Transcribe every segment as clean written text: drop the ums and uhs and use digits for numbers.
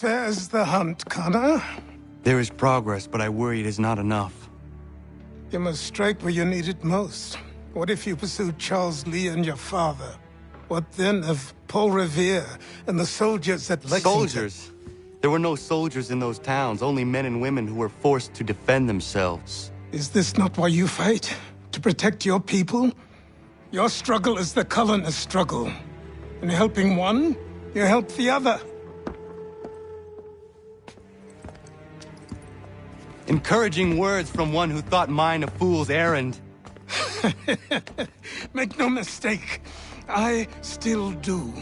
There's the hunt, Connor. There is progress, but I worry it is not enough. You must strike where you need it most. What if you pursued Charles Lee and your father? What then of Paul Revere and the soldiers at Lexington? Soldiers? There were no soldiers in those towns, only men and women who were forced to defend themselves. Is this not why you fight? To protect your people? Your struggle is the colonist struggle. In helping one, you help the other. Encouraging words from one who thought mine a fool's errand. Make no mistake, I still do.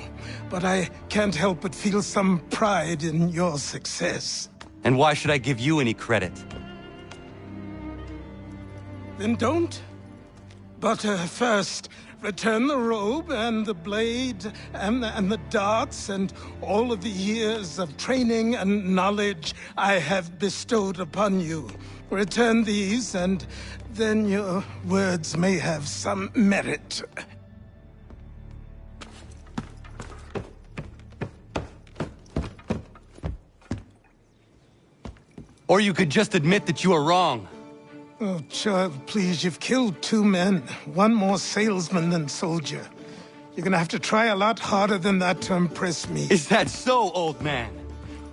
But I can't help but feel some pride in your success. And why should I give you any credit? Then don't. But first, return the robe and the blade and the darts and all of the years of training and knowledge I have bestowed upon you. Return these, and then your words may have some merit. Or you could just admit that you are wrong. Oh, child, please, you've killed 2 men. One more salesman than soldier. You're gonna have to try a lot harder than that to impress me. Is that so, old man?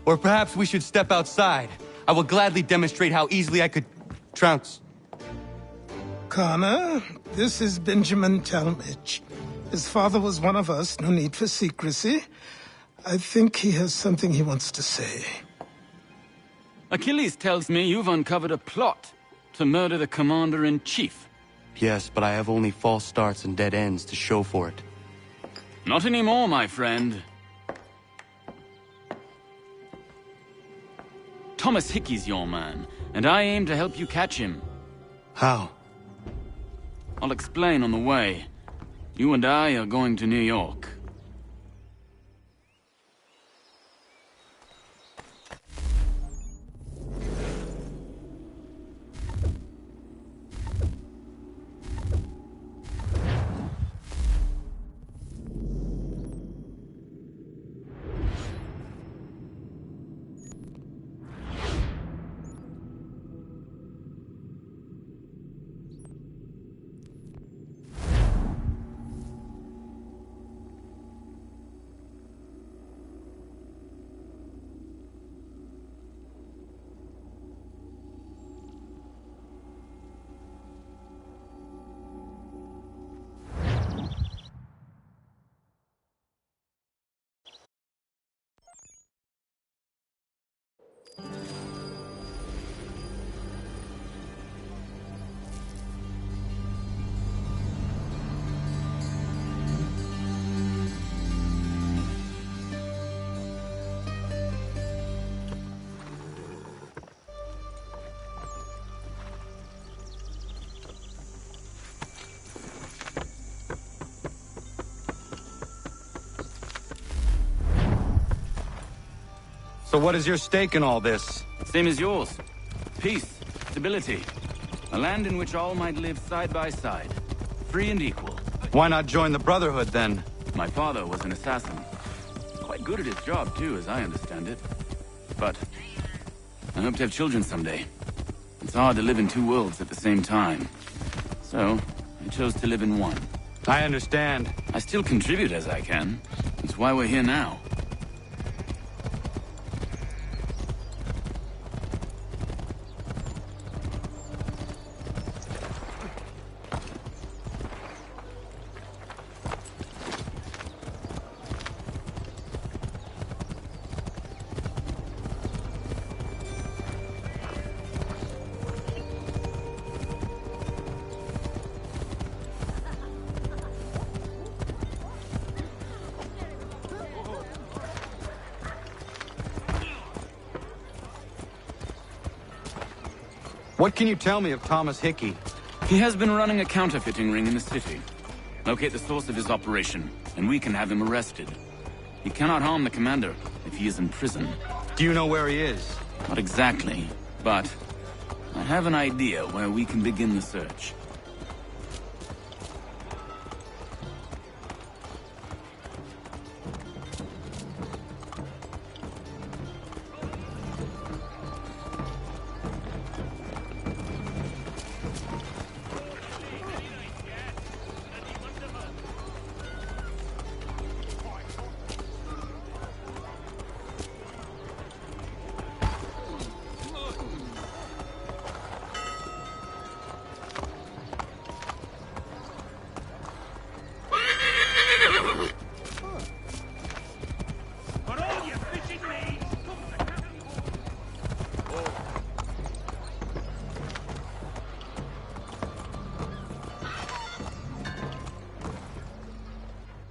Or perhaps we should step outside. I will gladly demonstrate how easily I could trounce. Connor, this is Benjamin Talmadge. His father was one of us, no need for secrecy. I think he has something he wants to say. Achilles tells me you've uncovered a plot to murder the Commander-in-Chief. Yes, but I have only false starts and dead ends to show for it. Not anymore, my friend. Thomas Hickey's your man, and I aim to help you catch him. How? I'll explain on the way. You and I are going to New York. So what is your stake in all this? Same as yours. Peace, stability. A land in which all might live side by side. Free and equal. Why not join the Brotherhood, then? My father was an assassin. Quite good at his job, too, as I understand it. But I hope to have children someday. It's hard to live in 2 worlds at the same time. So, I chose to live in one. I understand. I still contribute as I can. That's why we're here now. What can you tell me of Thomas Hickey? He has been running a counterfeiting ring in the city. Locate the source of his operation, and we can have him arrested. He cannot harm the commander if he is in prison. Do you know where he is? Not exactly, but I have an idea where we can begin the search.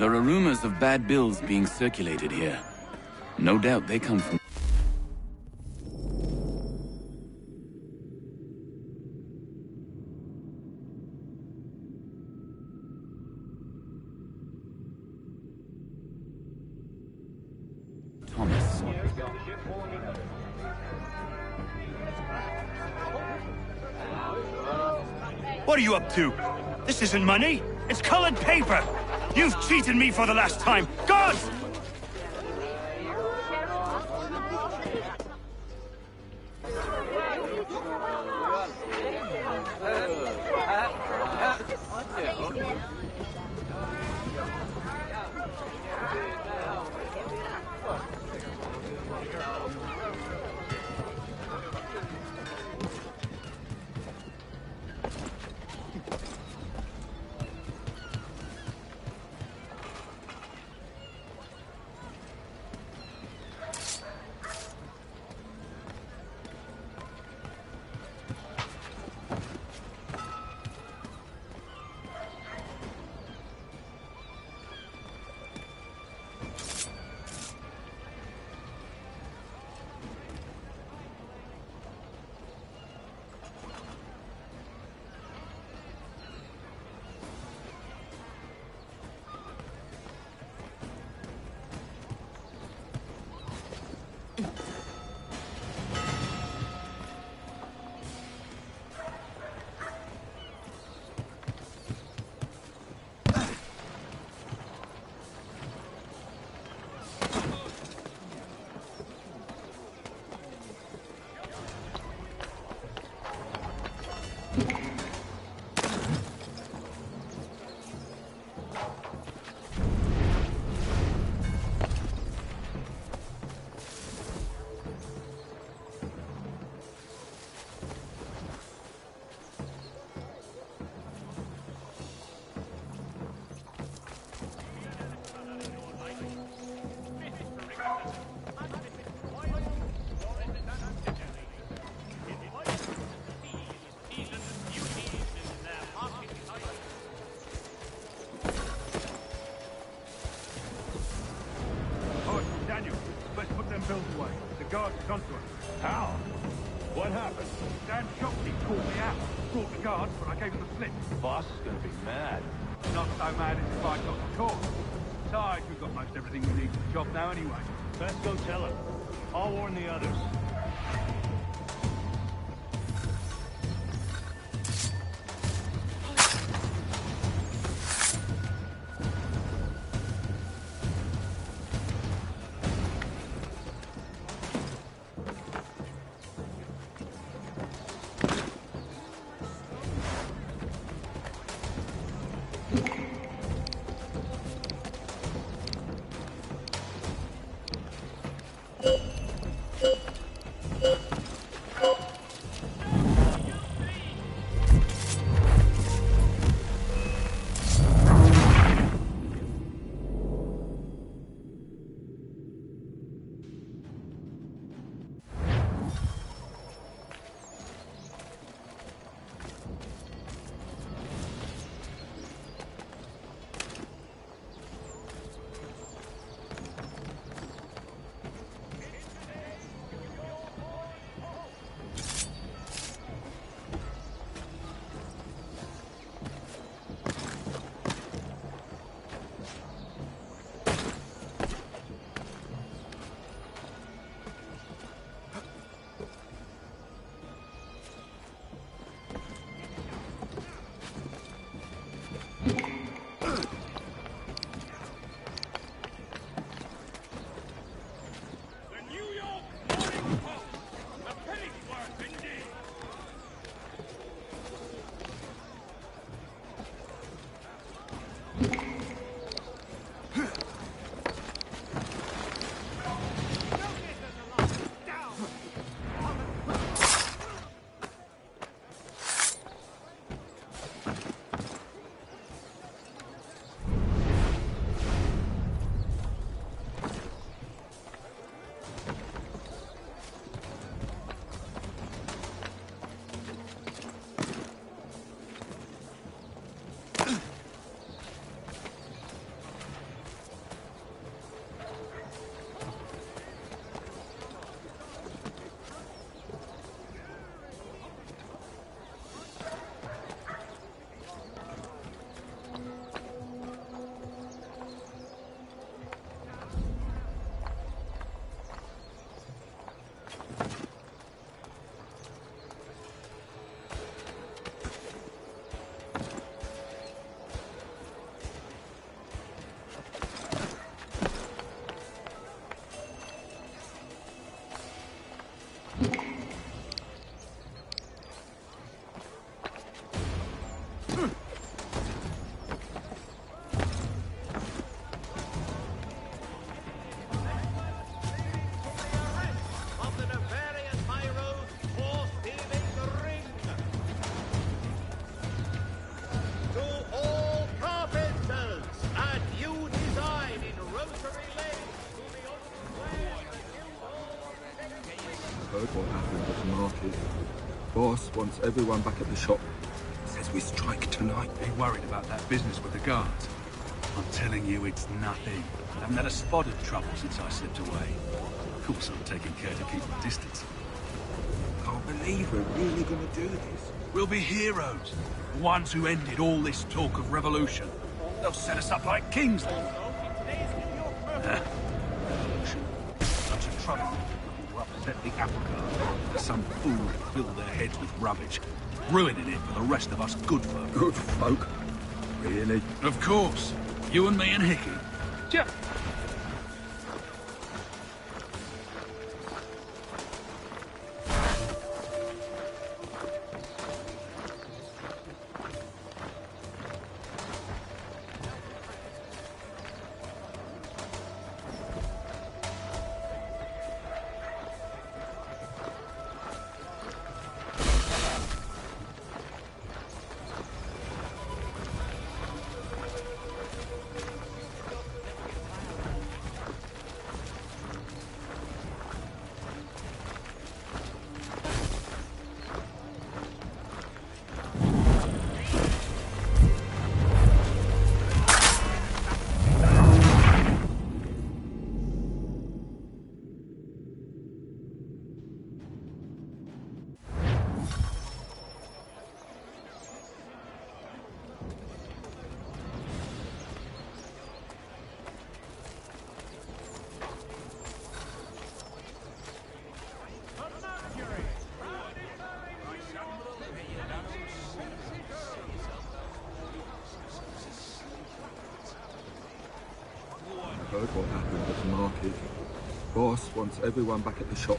There are rumors of bad bills being circulated here. No doubt they come from... Thomas. What are you up to? This isn't money. It's colored paper. You've cheated me for the last time. God! Gone to us. How? What happened? Dan Shopkeep called me out. Brought the guards, but I gave him the slip. Boss is gonna be mad. Not so mad as if I got the call. Besides, we've got most everything we need for the job now anyway. Best go tell him. I'll warn the others. Heard what happened at the market. Boss wants everyone back at the shop. Says we strike tonight. Be worried about that business with the guards. I'm telling you, it's nothing. I haven't had a spot of trouble since I slipped away. Of course, I'm taking care to keep my distance. Can't believe we're really gonna do this. We'll be heroes. The ones who ended all this talk of revolution. They'll set us up like kings. Revolution. Bunch of trouble. We'll upset the apple cart. Some fool will fill their heads with rubbish, ruining it for the rest of us good folk. Good folk? Really? Of course. You and me and Hickey. Jeff. Heard what happened at the market. Boss wants everyone back at the shop.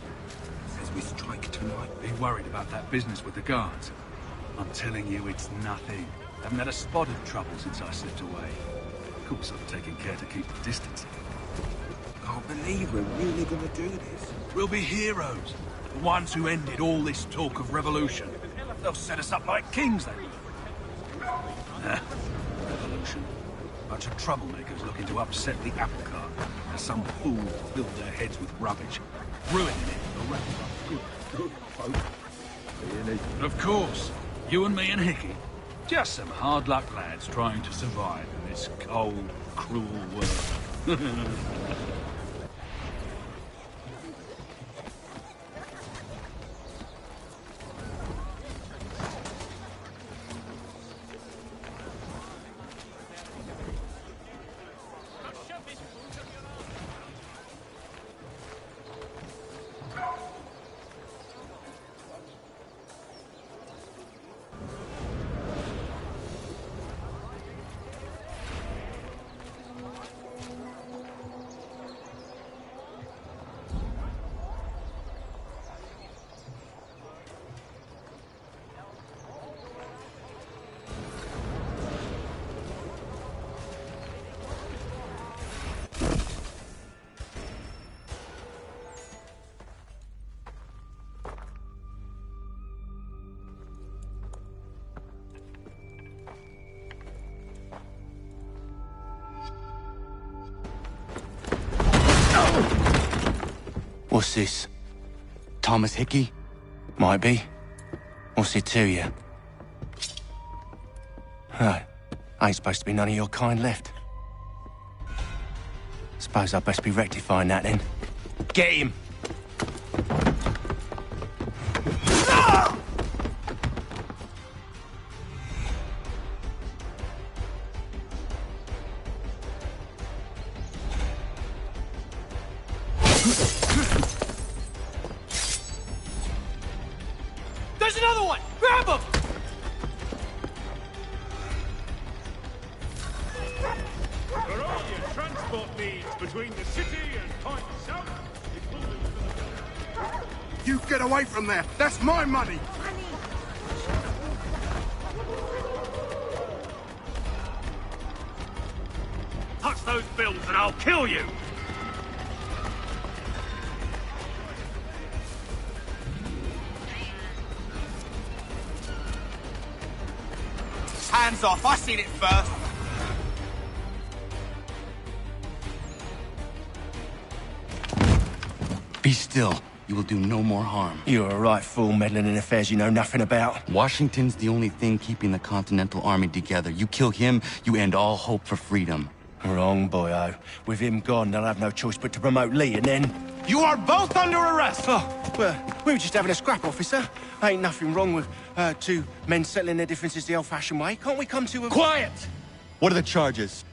Says we strike tonight. Be worried about that business with the guards. I'm telling you, it's nothing. I haven't had a spot of trouble since I slipped away. Of course, I'm taking care to keep the distance. Can't believe we're really gonna do this. We'll be heroes. The ones who ended all this talk of revolution. They'll set us up like kings, they will. Revolution. Bunch of troublemakers looking to upset the apple cart. As some fool will fill their heads with rubbish, ruining it for the rest of us good folk. Really? Of course. You and me and Hickey. Just some hard luck lads trying to survive in this cold, cruel world. What's this? Thomas Hickey? Might be. What's it to you? Right. Ain't supposed to be none of your kind left. Suppose I best be rectifying that then. Get him! There's another one! Grab him! For all your transport needs between the city and Point South, You get away from there! That's my money! touch those bills and I'll kill you! Hands off, I seen it first. Be still. you will do no more harm. You're a right fool meddling in affairs you know nothing about. Washington's the only thing keeping the Continental Army together. You kill him, you end all hope for freedom. Wrong, boyo. With him gone, they'll have no choice but to promote Lee, and then... You are both under arrest! Oh, well, we were just having a scrap, officer. Ain't nothing wrong with two men settling their differences the old-fashioned way. Can't we come to a... Quiet! What are the charges?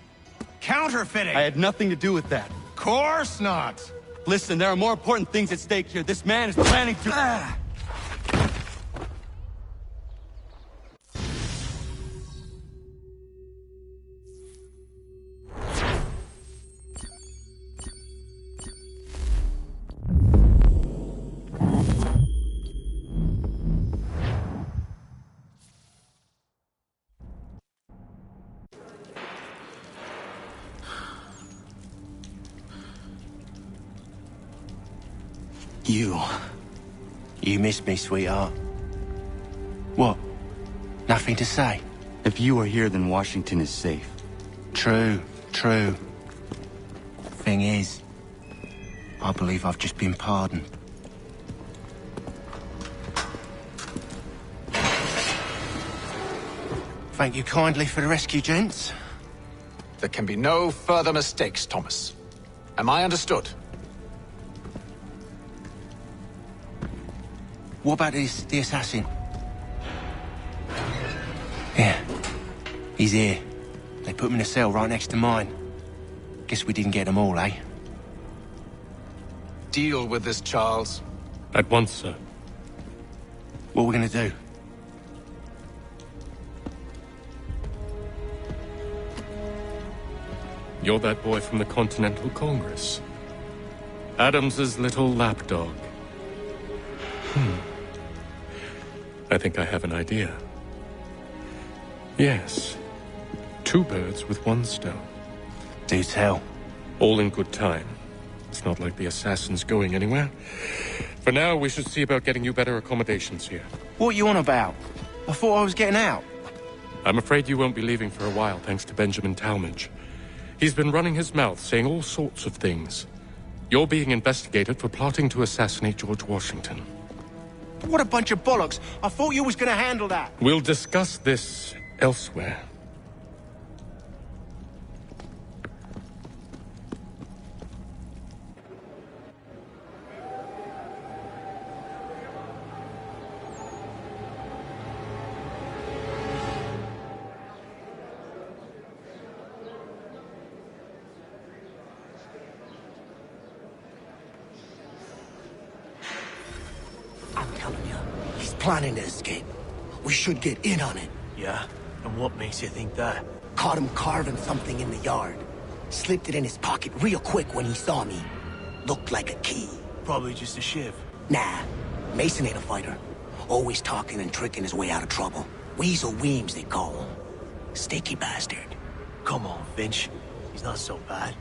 Counterfeiting! I had nothing to do with that. Course not! Listen, there are more important things at stake here. This man is planning to... You missed me, sweetheart. What? Nothing to say? If you are here, then Washington is safe. True. Thing is, I believe I've just been pardoned. Thank you kindly for the rescue, gents. There can be no further mistakes, Thomas. Am I understood? What about the assassin? Yeah. He's here. They put him in a cell right next to mine. Guess we didn't get them all, eh? Deal with this, Charles. At once, sir. What are we gonna do? You're that boy from the Continental Congress. Adams's little lapdog. I think I have an idea. Yes. 2 birds with 1 stone. Do tell. All in good time. It's not like the assassin's going anywhere. For now, we should see about getting you better accommodations here. What are you on about? I thought I was getting out. I'm afraid you won't be leaving for a while, thanks to Benjamin Talmadge. He's been running his mouth, saying all sorts of things. You're being investigated for plotting to assassinate George Washington. What a bunch of bollocks. I thought you was gonna handle that. We'll discuss this elsewhere. Planning to escape. We should get in on it. Yeah? And what makes you think that? Caught him carving something in the yard. Slipped it in his pocket real quick when he saw me. Looked like a key. Probably just a shiv. Nah. Mason ain't a fighter. Always talking and tricking his way out of trouble. Weasel Weems, they call him. Sneaky bastard. Come on, Finch. He's not so bad.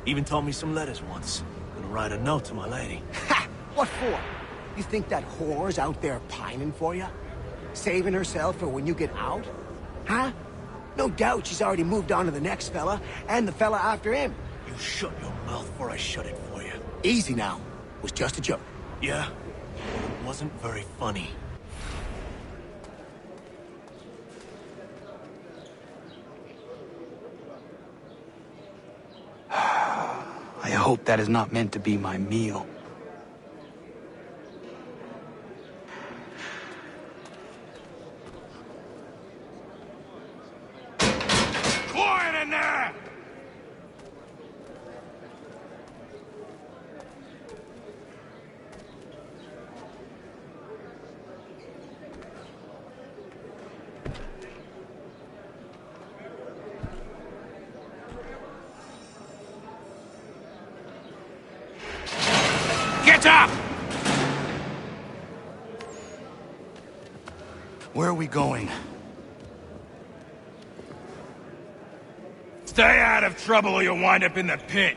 Even taught me some letters once. Gonna write a note to my lady. Ha! What for? You think that whore's out there pining for you? Saving herself for when you get out? Huh? No doubt she's already moved on to the next fella, and the fella after him. You shut your mouth before I shut it for you. Easy now. It was just a joke. Yeah? It wasn't very funny. I hope that is not meant to be my meal. Quiet in there! Get up! Where are we going? Stay out of trouble or you'll wind up in the pit.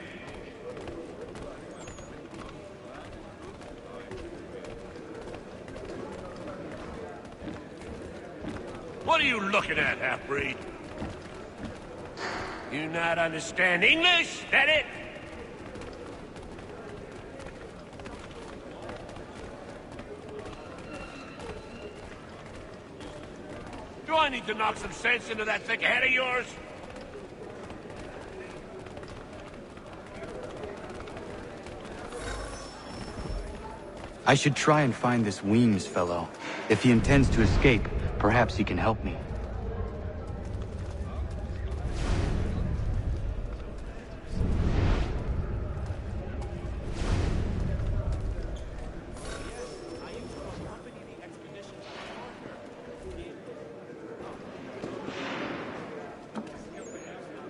What are you looking at, half-breed? You not understand English? That it? Do I need to knock some sense into that thick head of yours? I should try and find this Weems fellow. If he intends to escape, perhaps he can help me.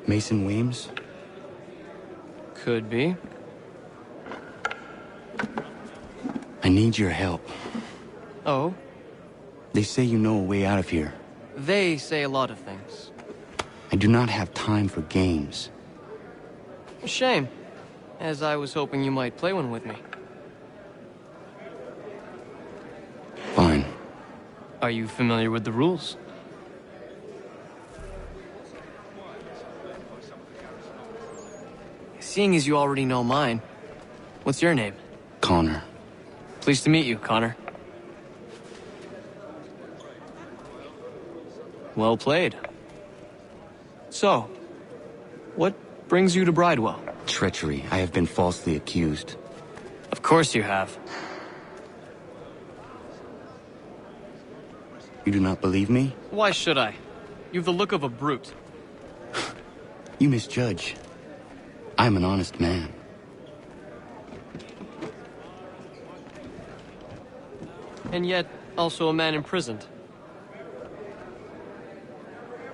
Mason Weems? Could be. I need your help. Oh? They say you know a way out of here. They say a lot of things. I do not have time for games. Shame, as I was hoping you might play one with me. Fine. Are you familiar with the rules? Seeing as you already know mine, what's your name? Connor. Pleased to meet you, Connor. Well played. So, what brings you to Bridewell? Treachery. I have been falsely accused. Of course you have. You do not believe me? Why should I? You've the look of a brute. You misjudge. I'm an honest man. And yet, also a man imprisoned.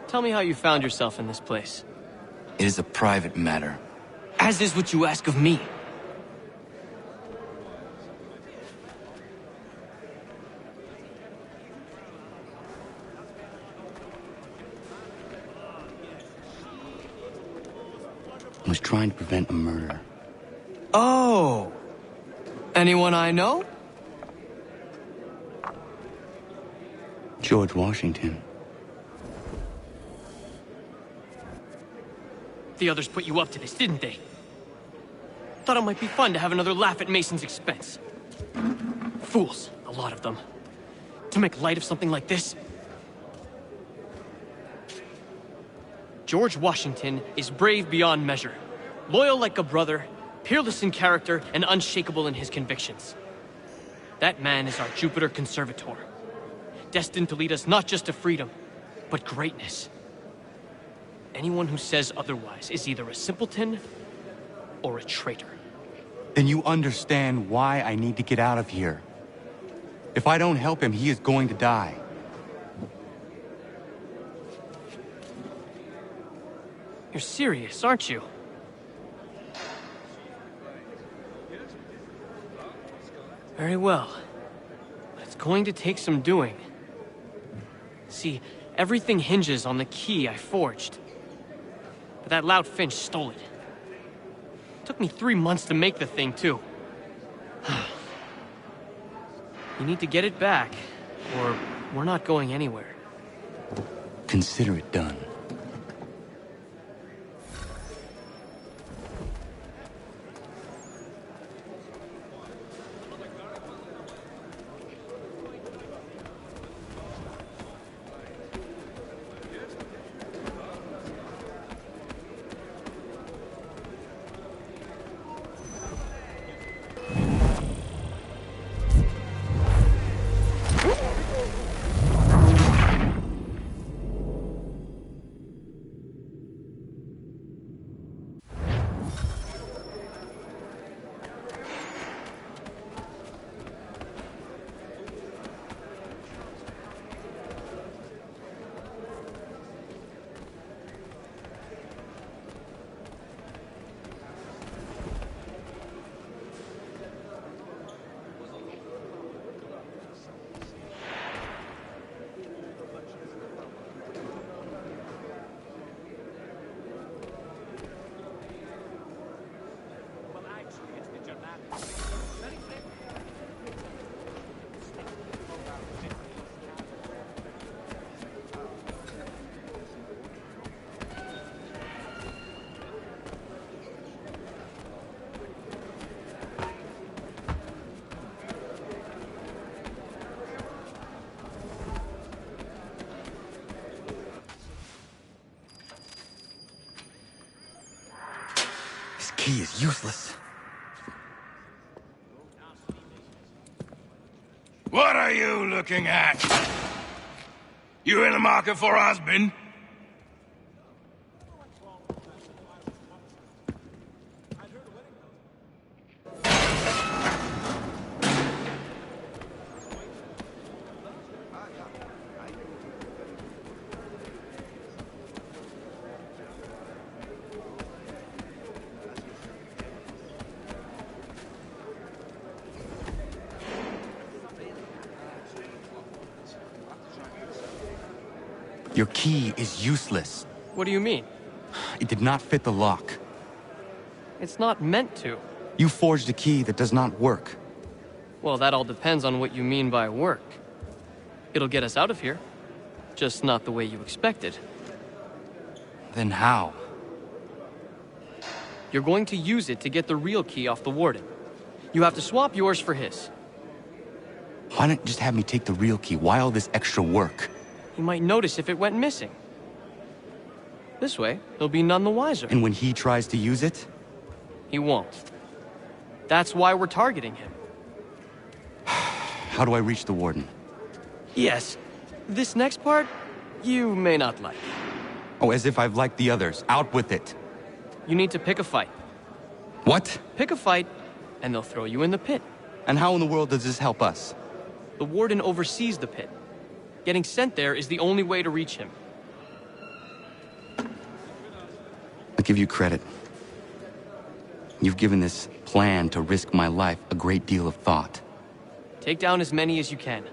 Tell me how you found yourself in this place. It is a private matter. As is what you ask of me. I was trying to prevent a murder. Oh! Anyone I know? George Washington. The others put you up to this, didn't they? Thought it might be fun to have another laugh at Mason's expense. Fools, a lot of them. To make light of something like this. George Washington is brave beyond measure, loyal like a brother, peerless in character, and unshakable in his convictions. That man is our Jupiter Conservator, destined to lead us not just to freedom, but greatness. Anyone who says otherwise is either a simpleton or a traitor. Then you understand why I need to get out of here. If I don't help him, he is going to die. You're serious, aren't you? Very well. But it's going to take some doing. See, everything hinges on the key I forged. But that loud Finch stole it. Took me 3 months to make the thing, too. You need to get it back, or we're not going anywhere. Consider it done. key is useless. What are you looking at? You in the market for a husband? Your key is useless. What do you mean? It did not fit the lock. It's not meant to. You forged a key that does not work. Well, that all depends on what you mean by work. It'll get us out of here. Just not the way you expected. Then how? You're going to use it to get the real key off the Warden. You have to swap yours for his. Why not just have me take the real key? Why all this extra work? He might notice if it went missing. This way, he'll be none the wiser. And when he tries to use it? He won't. That's why we're targeting him. How do I reach the Warden? Yes. This next part, you may not like. Oh, as if I've liked the others. Out with it. You need to pick a fight. What? Pick a fight, and they'll throw you in the pit. And how in the world does this help us? The Warden oversees the pit. Getting sent there is the only way to reach him. I'll give you credit. You've given this plan to risk my life a great deal of thought. Take down as many as you can.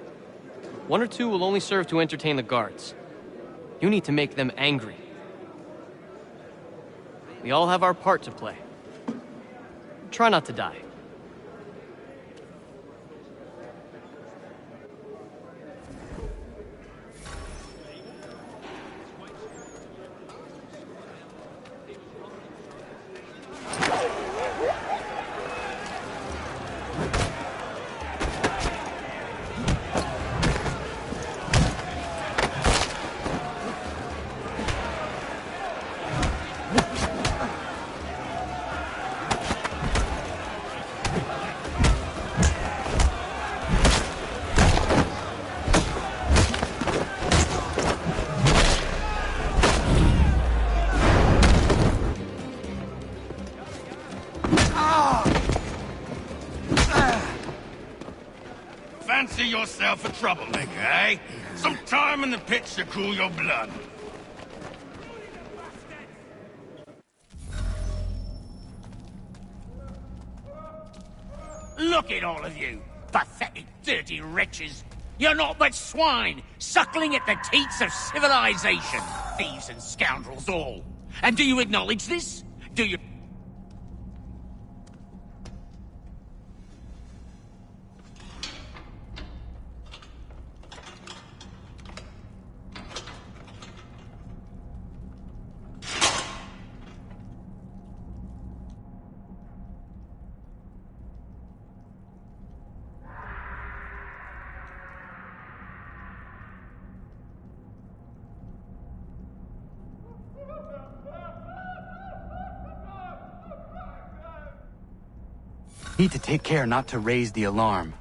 1 or 2 will only serve to entertain the guards. You need to make them angry. We all have our part to play. Try not to die. Fancy yourself a troublemaker, eh? Some time in the pits to cool your blood. Look at all of you, pathetic, dirty wretches. You're not but swine, suckling at the teats of civilization. Thieves and scoundrels all. And do you acknowledge this? Do you... Need to take care not to raise the alarm.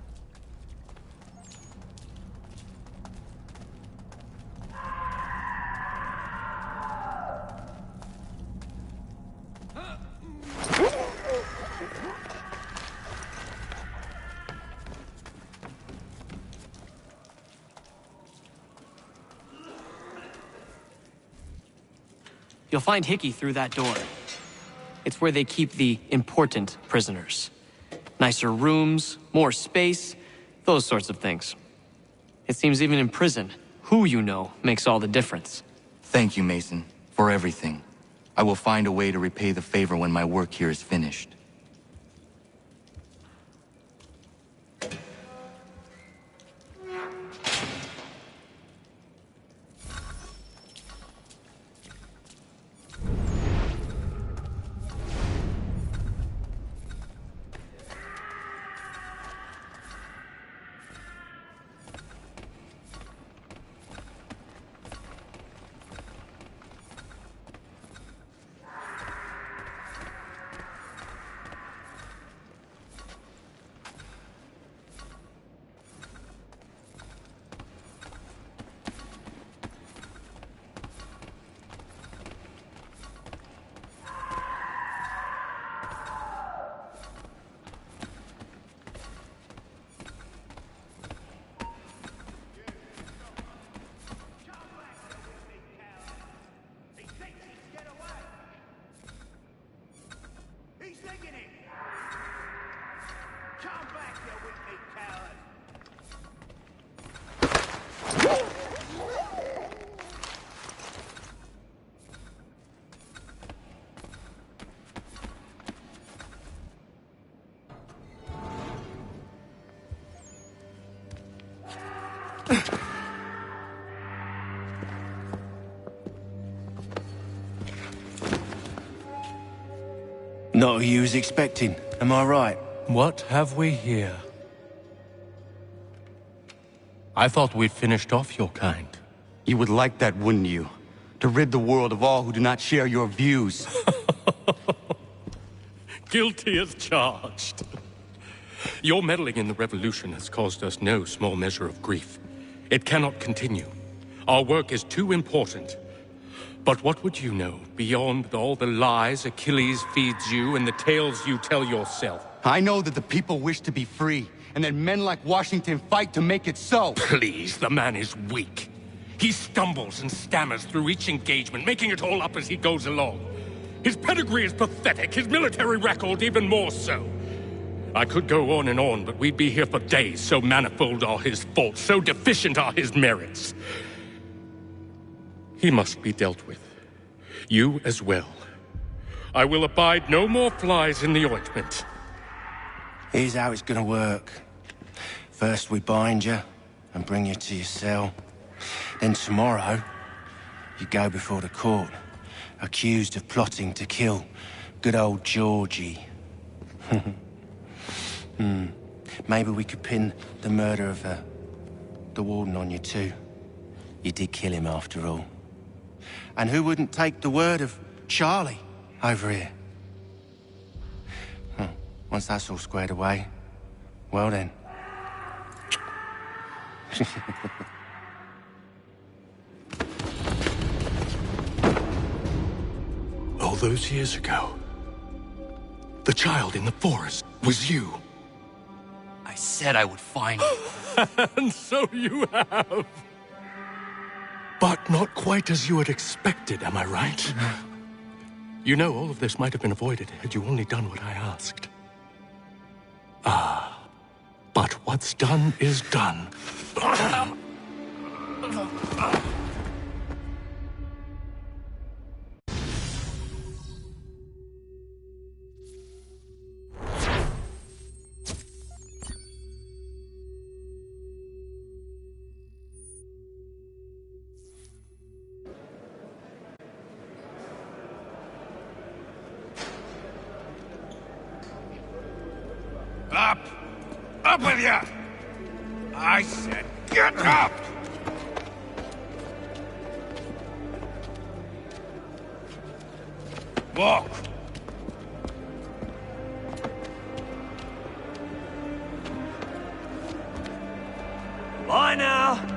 You'll find Hickey through that door. It's where they keep the important prisoners. Nicer rooms, more space, those sorts of things. It seems even in prison, who you know makes all the difference. Thank you, Mason, for everything. I will find a way to repay the favor when my work here is finished. Not who you was expecting, am I right? What have we here? I thought we'd finished off your kind. You would like that, wouldn't you? To rid the world of all who do not share your views. Guilty as charged. Your meddling in the revolution has caused us no small measure of grief. It cannot continue. Our work is too important. But what would you know beyond all the lies Achilles feeds you and the tales you tell yourself? I know that the people wish to be free, and that men like Washington fight to make it so. Please, the man is weak. He stumbles and stammers through each engagement, making it all up as he goes along. His pedigree is pathetic, his military record even more so. I could go on and on, but we'd be here for days, so manifold are his faults, so deficient are his merits. He must be dealt with. You as well. I will abide no more flies in the ointment. Here's how it's gonna work. First we bind you and bring you to your cell. Then tomorrow, you go before the court, accused of plotting to kill good old Georgie. Maybe we could pin the murder of the warden on you too. You did kill him after all. And who wouldn't take the word of Charlie over here? Once that's all squared away, well then. All those years ago, the child in the forest was you. I said I would find you. And so you have. But not quite as you had expected, am I right? You know, all of this might have been avoided had you only done what I asked. Ah, but what's done is done. Up! Up with you! I said, get up! Walk! Bye now!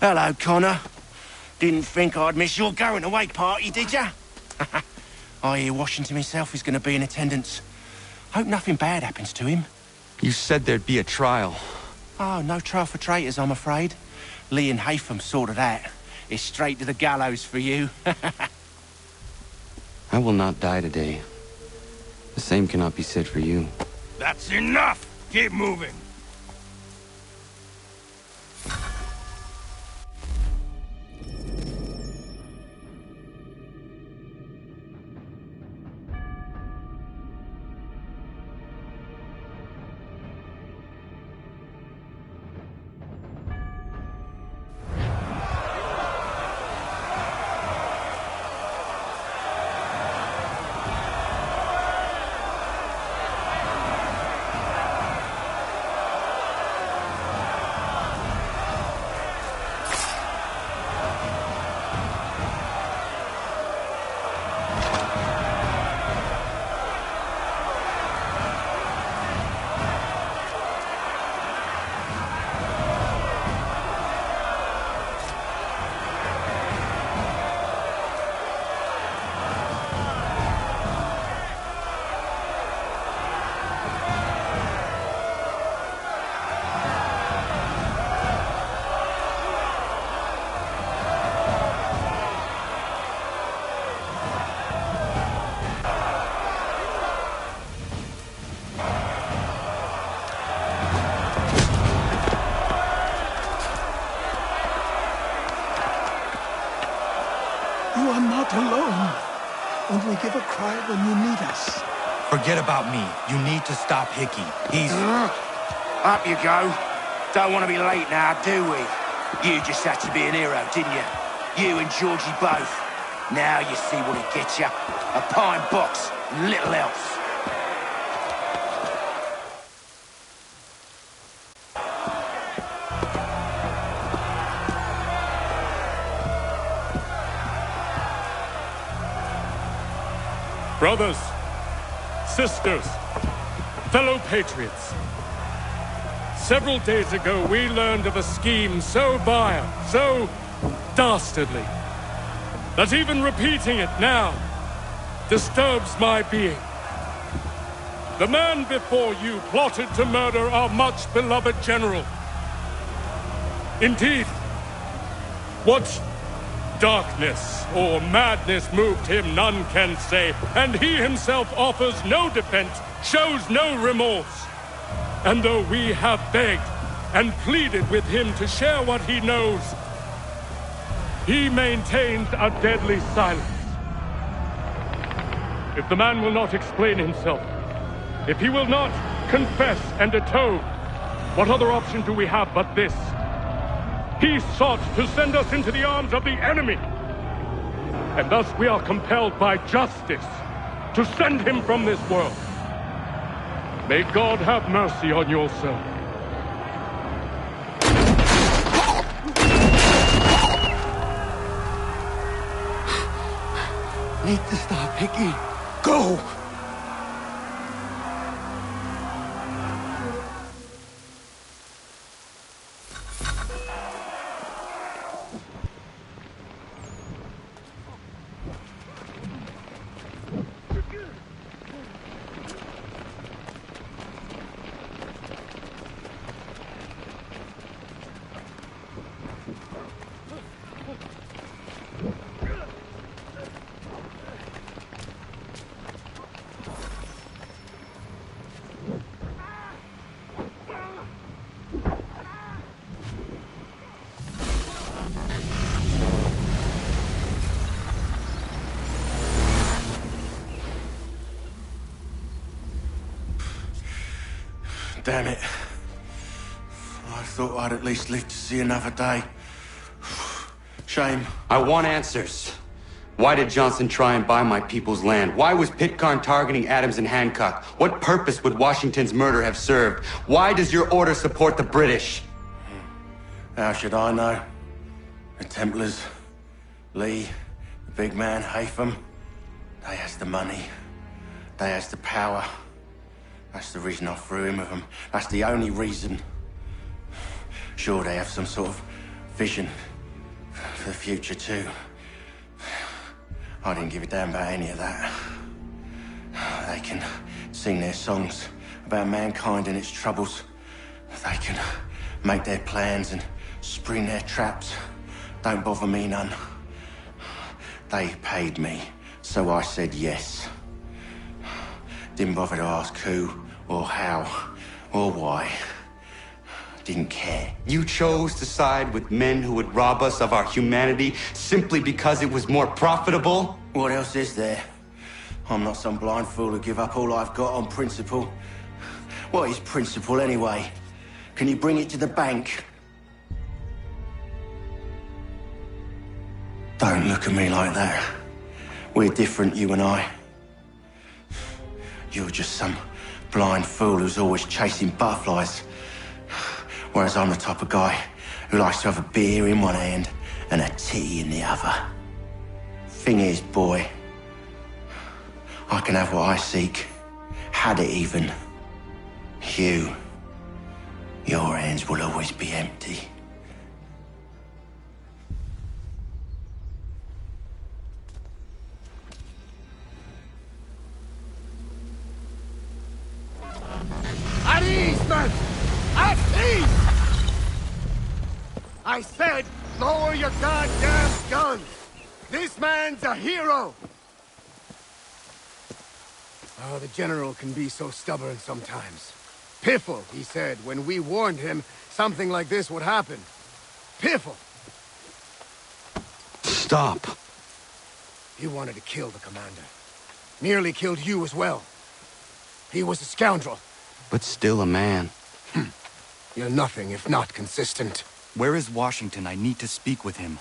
Hello, Connor. Didn't think I'd miss your going-away party, did ya? I hear Washington himself is going to be in attendance. Hope nothing bad happens to him. You said there'd be a trial. Oh, no trial for traitors, I'm afraid. Lee and Haytham sorted that. It's straight to the gallows for you. I will not die today. The same cannot be said for you. That's enough! Keep moving! Only give a cry when you need us. Forget about me. You need to stop Hickey. He's... Up you go. Don't want to be late now, do we? You just had to be an hero, didn't you? You and Georgie both. Now you see what it gets you. A pine box and little else. Brothers, sisters, fellow patriots. Several days ago, we learned of a scheme so vile, so dastardly, that even repeating it now disturbs my being. The man before you plotted to murder our much-beloved general. Indeed, what darkness or madness moved him, none can say, and he himself offers no defense, shows no remorse. And though we have begged and pleaded with him to share what he knows, he maintains a deadly silence. If the man will not explain himself, if he will not confess and atone, what other option do we have but this? He sought to send us into the arms of the enemy. And thus we are compelled by justice to send him from this world. May God have mercy on your soul. Need to stop, Hickey. Go! Damn it. I thought I'd at least live to see another day. Shame. I want answers. Why did Johnson try and buy my people's land? Why was Pitcairn targeting Adams and Hancock? What purpose would Washington's murder have served? Why does your order support the British? How should I know? The Templars, Lee, the big man, Haytham, they has the money. They has the power. That's the reason I threw in with them. That's the only reason. Sure, they have some sort of vision for the future, too. I didn't give a damn about any of that. They can sing their songs about mankind and its troubles. They can make their plans and spring their traps. Don't bother me none. They paid me, so I said yes. Didn't bother to ask who, or how, or why. Didn't care. You chose to side with men who would rob us of our humanity simply because it was more profitable? What else is there? I'm not some blind fool who give up all I've got on principle. What is principle anyway? Can you bring it to the bank? Don't look at me like that. We're different, you and I. You're just some blind fool who's always chasing butterflies. Whereas I'm the type of guy who likes to have a beer in one hand and a tea in the other. Thing is, boy, I can have what I seek. Had it even. Your hands will always be empty. At ease, men! At ease! I said, lower your goddamn guns! This man's a hero! Oh, the General can be so stubborn sometimes. Piffle, he said, when we warned him something like this would happen. Piffle! Stop. He wanted to kill the commander. Nearly killed you as well. He was a scoundrel. But still a man. You're nothing if not consistent. Where is Washington? I need to speak with him.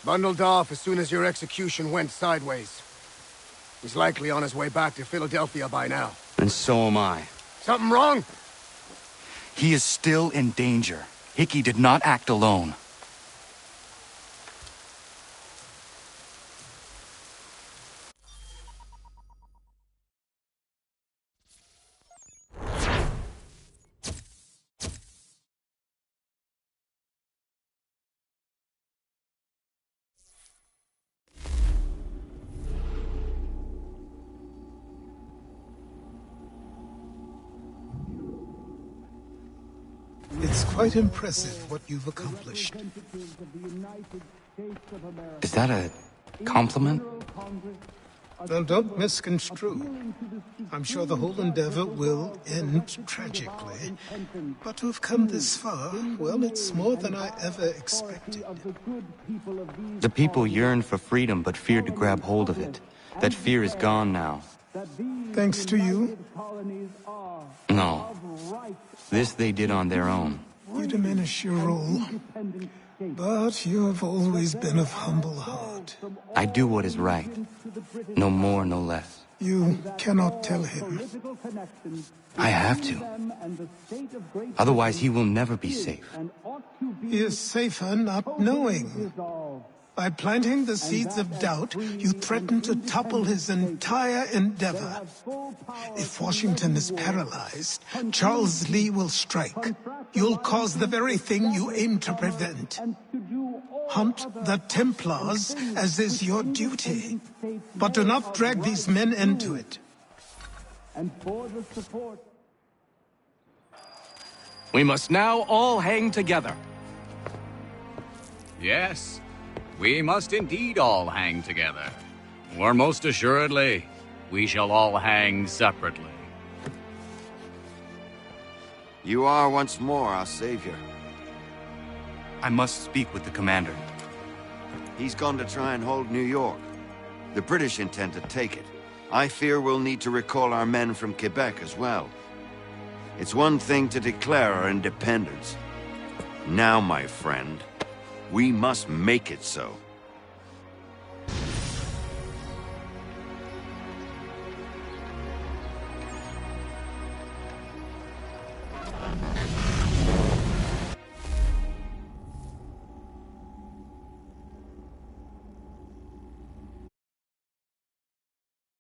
Bundled off as soon as your execution went sideways. He's likely on his way back to Philadelphia by now. And so am I. Something wrong? He is still in danger. Hickey did not act alone. It's quite impressive what you've accomplished. Is that a compliment? Now, don't misconstrue. I'm sure the whole endeavor will end tragically. But to have come this far, well, it's more than I ever expected. The people yearned for freedom but feared to grab hold of it. That fear is gone now. Thanks to you? No. This they did on their own. You diminish your role. But you have always been of humble heart. I do what is right. No more, no less. You cannot tell him. I have to. Otherwise, he will never be safe. He is safer not knowing. By planting the seeds of doubt, you threaten to topple his entire endeavor. If Washington is paralyzed, Charles Lee will strike. You'll cause the very thing you aim to prevent. Hunt the Templars, as is your duty. But do not drag these men into it. We must now all hang together. Yes, we must indeed all hang together. Or most assuredly, we shall all hang separately. You are once more our savior. I must speak with the commander. He's gone to try and hold New York. The British intend to take it. I fear we'll need to recall our men from Quebec as well. It's one thing to declare our independence. Now, my friend, we must make it so.